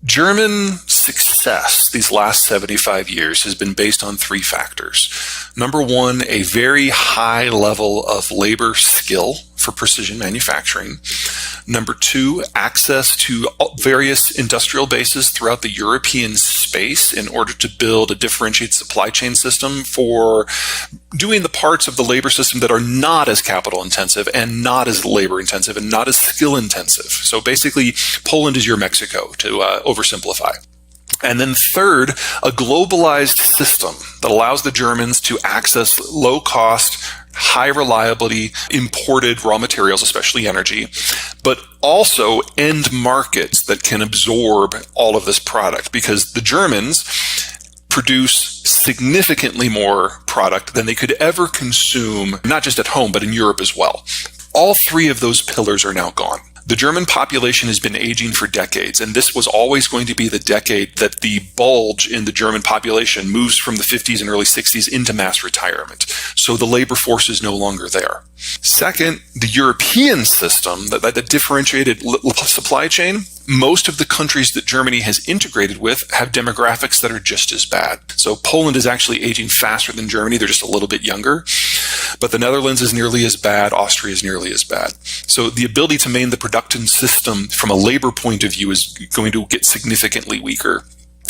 German success these last 75 years has been based on three factors. Number one, a very high level of labor skill for precision manufacturing. Number two, access to various industrial bases throughout the European space in order to build a differentiated supply chain system for doing the parts of the labor system that are not as capital intensive and not as labor intensive and not as skill intensive. So basically, Poland is your Mexico, to oversimplify. And then third, a globalized system that allows the Germans to access low-cost, high-reliability imported raw materials, especially energy, but also end markets that can absorb all of this product, because the Germans produce significantly more product than they could ever consume, not just at home, but in Europe as well. All three of those pillars are now gone. The German population has been aging for decades, and this was always going to be the decade that the bulge in the German population moves from the 50s and early 60s into mass retirement. So the labor force is no longer there. Second, the European system, that differentiated supply chain, most of the countries that Germany has integrated with have demographics that are just as bad. So Poland is actually aging faster than Germany. They're just a little bit younger. But the Netherlands is nearly as bad. Austria is nearly as bad. So the ability to maintain the production system from a labor point of view is going to get significantly weaker.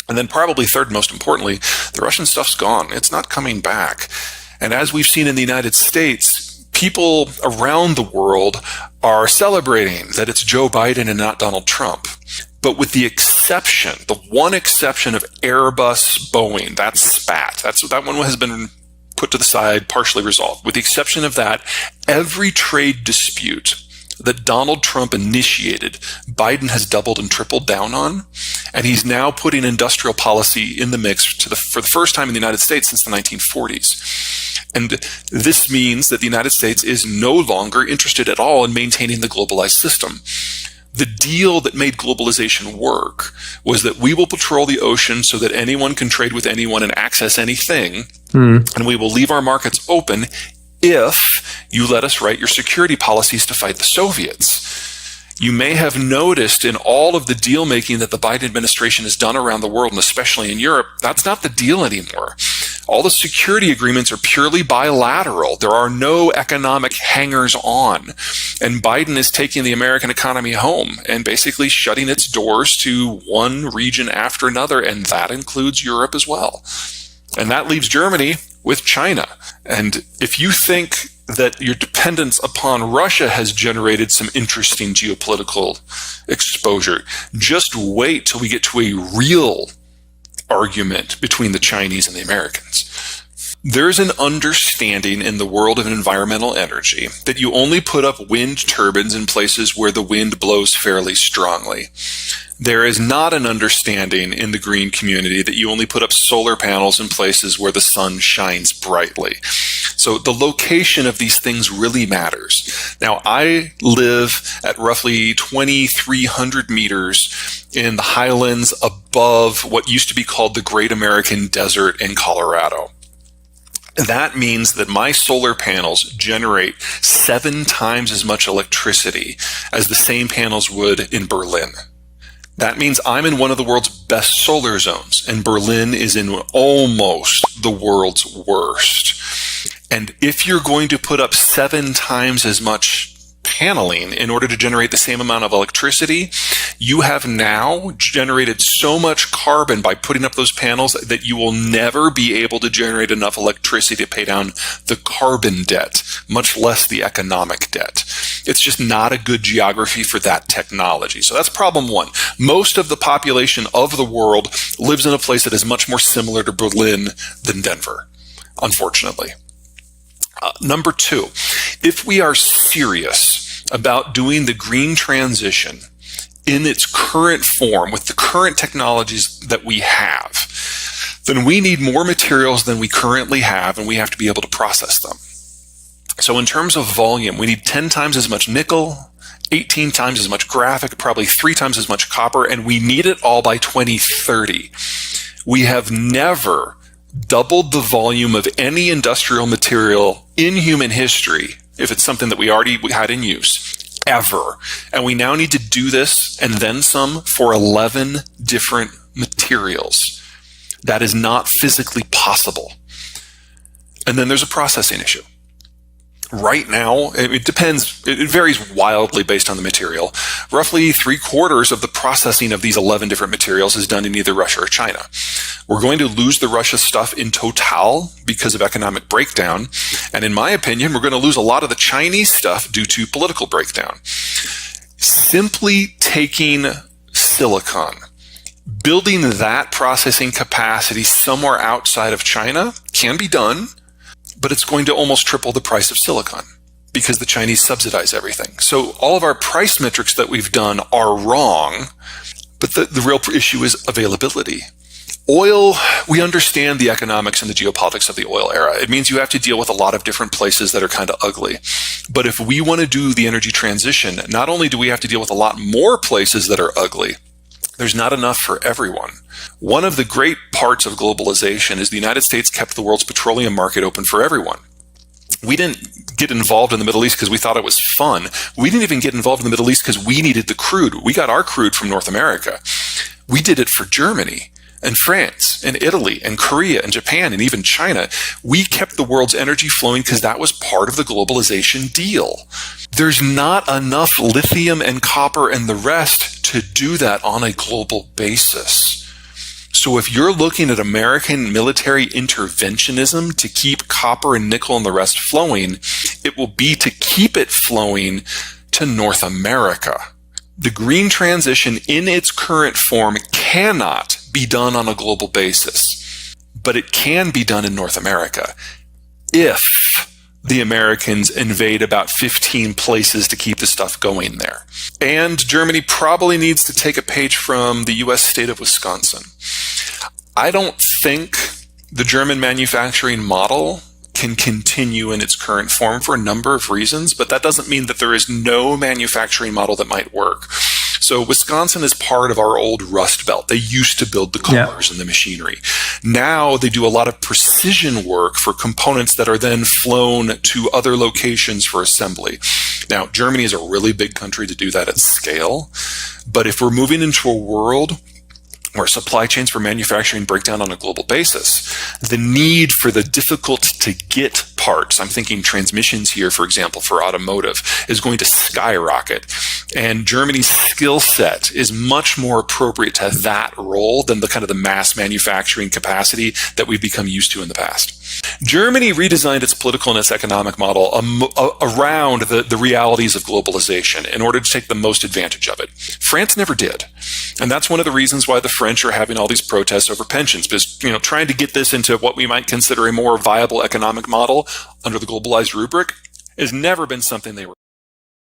And then probably third, most importantly, the Russian stuff's gone. It's not coming back. And as we've seen in the United States, people around the world are celebrating that it's Joe Biden and not Donald Trump. But with the exception, the one exception of Airbus, Boeing, that's spat. That one has been put to the side, partially resolved. With the exception of that, every trade dispute that Donald Trump initiated, Biden has doubled and tripled down on, and he's now putting industrial policy in the mix for the first time in the United States since the 1940s. And this means that the United States is no longer interested at all in maintaining the globalized system. The deal that made globalization work was that we will patrol the ocean so that anyone can trade with anyone and access anything, and we will leave our markets open if you let us write your security policies to fight the Soviets. You may have noticed in all of the deal making that the Biden administration has done around the world, and especially in Europe, that's not the deal anymore. All the security agreements are purely bilateral. There are no economic hangers-on. And Biden is taking the American economy home and basically shutting its doors to one region after another, and that includes Europe as well. And that leaves Germany with China. And if you think that your dependence upon Russia has generated some interesting geopolitical exposure, just wait till we get to a real argument between the Chinese and the Americans. There's an understanding in the world of environmental energy that you only put up wind turbines in places where the wind blows fairly strongly. There is not an understanding in the green community that you only put up solar panels in places where the sun shines brightly. So the location of these things really matters. Now, I live at roughly 2,300 meters in the highlands above what used to be called the Great American Desert in Colorado. That means that my solar panels generate 7 times as much electricity as the same panels would in Berlin. That means I'm in one of the world's best solar zones, and Berlin is in almost the world's worst. And if you're going to put up 7 times as much paneling in order to generate the same amount of electricity, you have now generated so much carbon by putting up those panels that you will never be able to generate enough electricity to pay down the carbon debt, much less the economic debt. It's just not a good geography for that technology. So that's problem one. Most of the population of the world lives in a place that is much more similar to Berlin than Denver, unfortunately. Number two, if we are serious about doing the green transition in its current form with the current technologies that we have, then we need more materials than we currently have, and we have to be able to process them. So in terms of volume, we need 10 times as much nickel, 18 times as much graphite, probably 3 times as much copper, and we need it all by 2030. We have never doubled the volume of any industrial material in human history, if it's something that we already had in use, ever. And we now need to do this and then some for 11 different materials. That is not physically possible. And then there's a processing issue. Right now, it depends, it varies wildly based on the material. Roughly 3/4 of the processing of these 11 different materials is done in either Russia or China. We're going to lose the Russia stuff in total because of economic breakdown. And in my opinion, we're going to lose a lot of the Chinese stuff due to political breakdown. Simply taking silicon, building that processing capacity somewhere outside of China can be done, but it's going to almost triple the price of silicon because the Chinese subsidize everything. So all of our price metrics that we've done are wrong, but the real issue is availability. Oil, we understand the economics and the geopolitics of the oil era. It means you have to deal with a lot of different places that are kind of ugly. But if we want to do the energy transition, not only do we have to deal with a lot more places that are ugly, there's not enough for everyone. One of the great parts of globalization is the United States kept the world's petroleum market open for everyone. We didn't get involved in the Middle East because we thought it was fun. We didn't even get involved in the Middle East because we needed the crude. We got our crude from North America. We did it for Germany and France and Italy and Korea and Japan and even China. We kept the world's energy flowing because that was part of the globalization deal. There's not enough lithium and copper and the rest to do that on a global basis. So if you're looking at American military interventionism to keep copper and nickel and the rest flowing, it will be to keep it flowing to North America. The green transition in its current form cannot be done on a global basis, but it can be done in North America if the Americans invade about 15 places to keep the stuff going there. And Germany probably needs to take a page from the US state of Wisconsin. I don't think the German manufacturing model can continue in its current form for a number of reasons, but that doesn't mean that there is no manufacturing model that might work. So Wisconsin is part of our old Rust Belt. They used to build the cars and the machinery. Now they do a lot of precision work for components that are then flown to other locations for assembly. Now, Germany is a really big country to do that at scale. But if we're moving into a world where supply chains for manufacturing break down on a global basis, the need for the difficult to get parts, I'm thinking transmissions here, for example, for automotive, is going to skyrocket. And Germany's skill set is much more appropriate to that role than the kind of the mass manufacturing capacity that we've become used to in the past. Germany redesigned its political and its economic model around the realities of globalization in order to take the most advantage of it. France never did. And that's one of the reasons why the French are having all these protests over pensions, because, trying to get this into what we might consider a more viable economic model under the globalized rubric has never been something they were